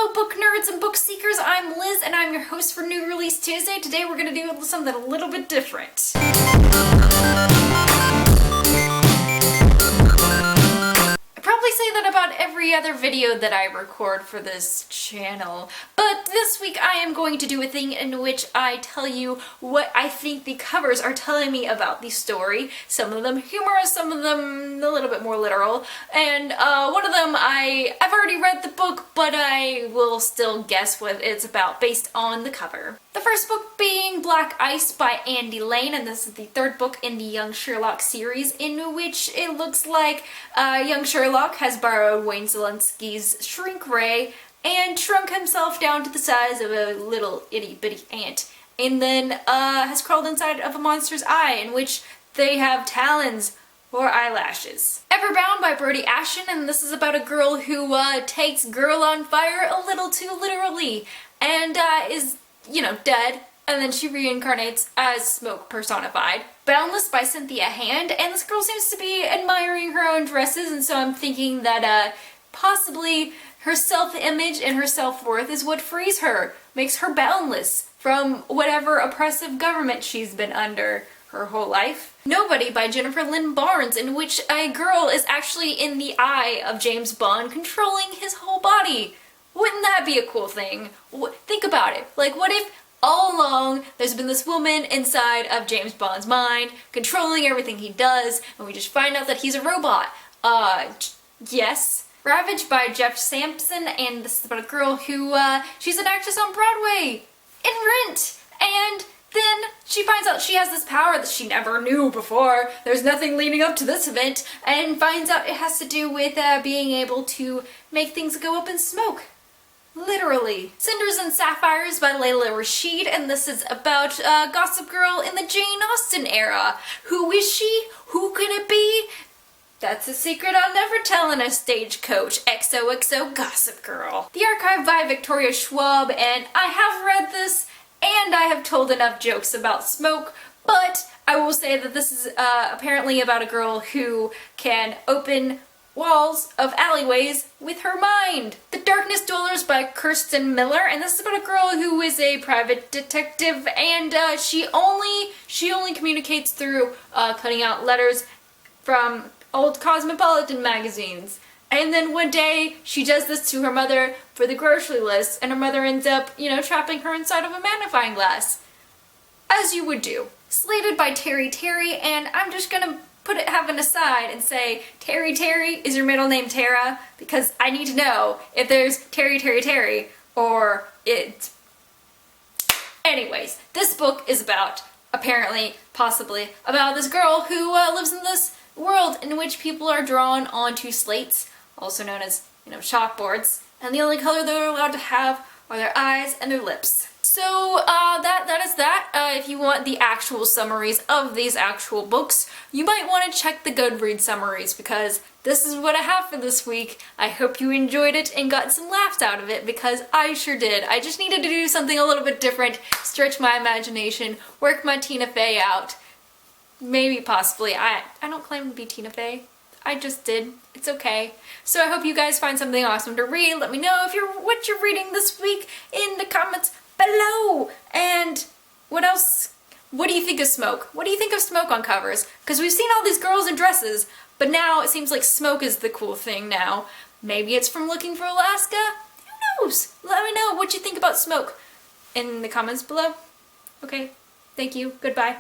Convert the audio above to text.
Hello book nerds and book seekers, I'm Liz and I'm your host for New Release Tuesday. Today we're going to do something a little bit different. I probably say that about every other video that I record for this channel, but this week I am going to do a thing in which I tell you what I think the covers are telling me about the story. Some of them humorous, some of them a little bit more literal, and one of them I've already read the book, but I will still guess what it's about based on the cover. The first book being Black Ice by Andy Lane, and this is the third book in the Young Sherlock series, in which it looks like young Sherlock has borrowed Wayne Szalinski's Shrink Ray and shrunk himself down to the size of a little itty-bitty ant, and then has crawled inside of a monster's eye, in which they have talons or eyelashes. Everbound by Brody Ashton, and this is about a girl who takes Girl on Fire a little too literally, and is, you know, dead, and then she reincarnates as Smoke personified. Boundless by Cynthia Hand, and this girl seems to be admiring her own dresses, and so I'm thinking that possibly her self-image and her self-worth is what frees her, makes her boundless from whatever oppressive government she's been under her whole life. Nobody by Jennifer Lynn Barnes, in which a girl is actually in the eye of James Bond, controlling his whole body. Wouldn't that be a cool thing? Think about it. Like, what if all along there's been this woman inside of James Bond's mind, controlling everything he does, and we just find out that he's a robot? Yes. Ravaged by Jeff Sampson, and this is about a girl who, she's an actress on Broadway in Rent, and then she finds out she has this power that she never knew before. There's nothing leading up to this event, and finds out it has to do with being able to make things go up in smoke. Literally. Cinders and Sapphires by Layla Rashid, and this is about Gossip Girl in the Jane Austen era. Who is she? Who can it be? That's a secret I'll never tell in a stagecoach. XOXO Gossip Girl. The Archive by Victoria Schwab, and I have read this, and I have told enough jokes about smoke, but I will say that this is apparently about a girl who can open walls of alleyways with her mind. The Darkness Dwellers by Kirsten Miller, and this is about a girl who is a private detective, and she only communicates through cutting out letters from old Cosmopolitan magazines. And then one day she does this to her mother for the grocery list, and her mother ends up, you know, trapping her inside of a magnifying glass. As you would do. Slated by Terry Terry, and I'm just gonna have an aside and say, Terry Terry, is your middle name Tara? Because I need to know if there's Terry Terry Terry, or it... Anyways, this book is about, apparently, possibly, about this girl who lives in this world in which people are drawn onto slates, also known as, you know, chalkboards, and the only color they're allowed to have are their eyes and their lips. So that is that. If you want the actual summaries of these actual books, you might want to check the Goodreads summaries, because this is what I have for this week. I hope you enjoyed it and got some laughs out of it, because I sure did. I just needed to do something a little bit different, stretch my imagination, work my Tina Fey out. Maybe, possibly. I don't claim to be Tina Fey. I just did. It's okay. So I hope you guys find something awesome to read. Let me know what you're reading this week in the comments below. And what else? What do you think of smoke? What do you think of smoke on covers? Because we've seen all these girls in dresses, but now it seems like smoke is the cool thing now. Maybe it's from Looking for Alaska? Who knows? Let me know what you think about smoke in the comments below. Okay. Thank you. Goodbye.